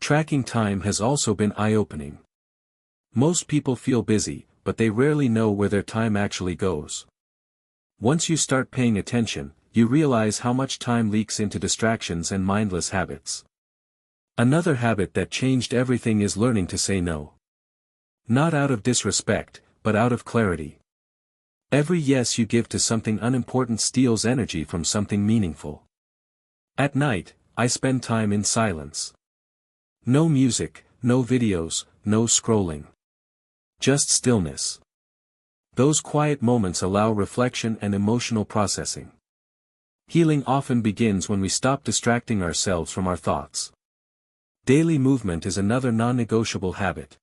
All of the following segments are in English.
Tracking time has also been eye-opening. Most people feel busy, but they rarely know where their time actually goes. Once you start paying attention, you realize how much time leaks into distractions and mindless habits. Another habit that changed everything is learning to say no. Not out of disrespect, but out of clarity. Every yes you give to something unimportant steals energy from something meaningful. At night, I spend time in silence. No music, no videos, no scrolling. Just stillness. Those quiet moments allow reflection and emotional processing. Healing often begins when we stop distracting ourselves from our thoughts. Daily movement is another non-negotiable habit.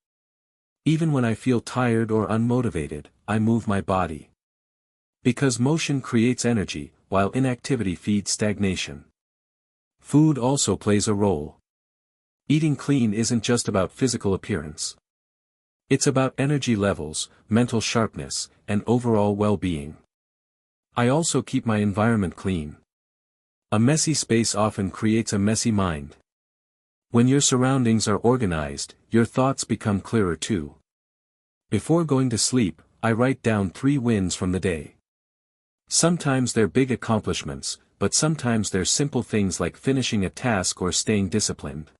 Even when I feel tired or unmotivated, I move my body. Because motion creates energy, while inactivity feeds stagnation. Food also plays a role. Eating clean isn't just about physical appearance. It's about energy levels, mental sharpness, and overall well-being. I also keep my environment clean. A messy space often creates a messy mind. When your surroundings are organized, your thoughts become clearer too. Before going to sleep, I write down 3 wins from the day. Sometimes they're big accomplishments, but sometimes they're simple things like finishing a task or staying disciplined.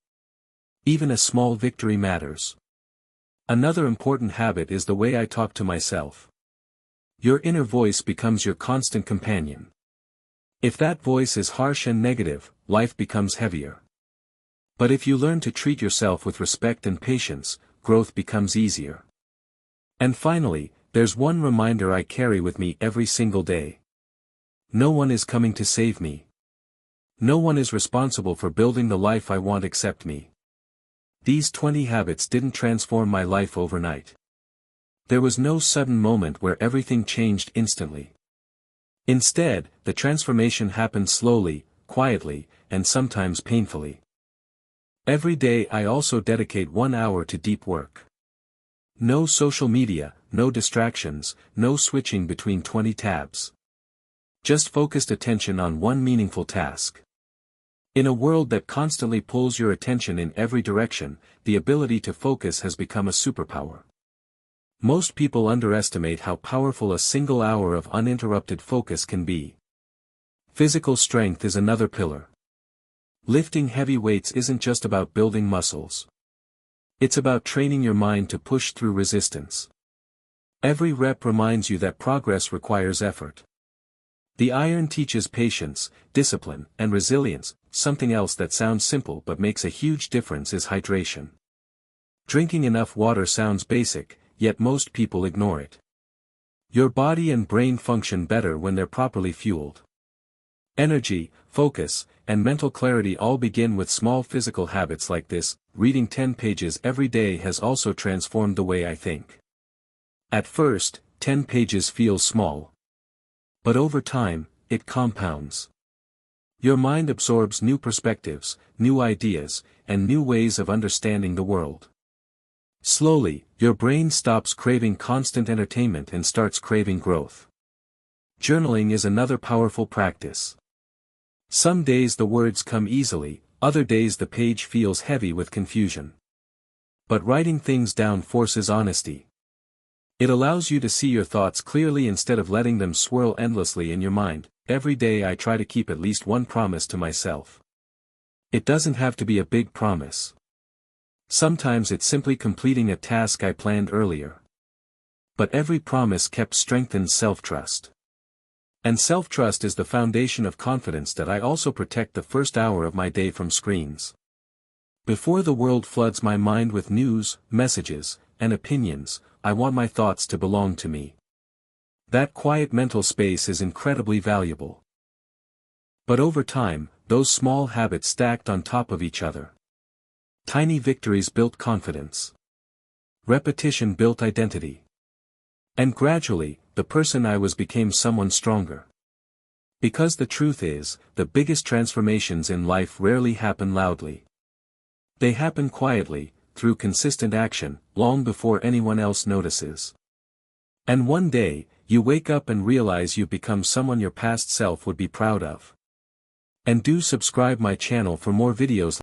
Even a small victory matters. Another important habit is the way I talk to myself. Your inner voice becomes your constant companion. If that voice is harsh and negative, life becomes heavier. But if you learn to treat yourself with respect and patience, growth becomes easier. And finally, there's one reminder I carry with me every single day. No one is coming to save me. No one is responsible for building the life I want except me. These 20 habits didn't transform my life overnight. There was no sudden moment where everything changed instantly. Instead, the transformation happened slowly, quietly, and sometimes painfully. Every day I also dedicate 1 hour to deep work. No social media, no distractions, no switching between 20 tabs. Just focused attention on one meaningful task. In a world that constantly pulls your attention in every direction, the ability to focus has become a superpower. Most people underestimate how powerful a single hour of uninterrupted focus can be. Physical strength is another pillar. Lifting heavy weights isn't just about building muscles. It's about training your mind to push through resistance. Every rep reminds you that progress requires effort. The iron teaches patience, discipline, and resilience. Something else that sounds simple but makes a huge difference is hydration. Drinking enough water sounds basic, yet most people ignore it. Your body and brain function better when they're properly fueled. Energy, focus, and mental clarity all begin with small physical habits like this. Reading 10 pages every day has also transformed the way I think. At first, 10 pages feels small. But over time, it compounds. Your mind absorbs new perspectives, new ideas, and new ways of understanding the world. Slowly, your brain stops craving constant entertainment and starts craving growth. Journaling is another powerful practice. Some days the words come easily, other days the page feels heavy with confusion. But writing things down forces honesty. It allows you to see your thoughts clearly instead of letting them swirl endlessly in your mind. Every day I try to keep at least one promise to myself. It doesn't have to be a big promise. Sometimes it's simply completing a task I planned earlier. But every promise kept strengthens self-trust. And self-trust is the foundation of confidence that I also protect the first hour of my day from screens. Before the world floods my mind with news, messages, and opinions, I want my thoughts to belong to me. That quiet mental space is incredibly valuable. But over time, those small habits stacked on top of each other. Tiny victories built confidence. Repetition built identity. And gradually, the person I was became someone stronger. Because the truth is, the biggest transformations in life rarely happen loudly. They happen quietly, through consistent action, long before anyone else notices. And one day, you wake up and realize you've become someone your past self would be proud of. And do subscribe my channel for more videos.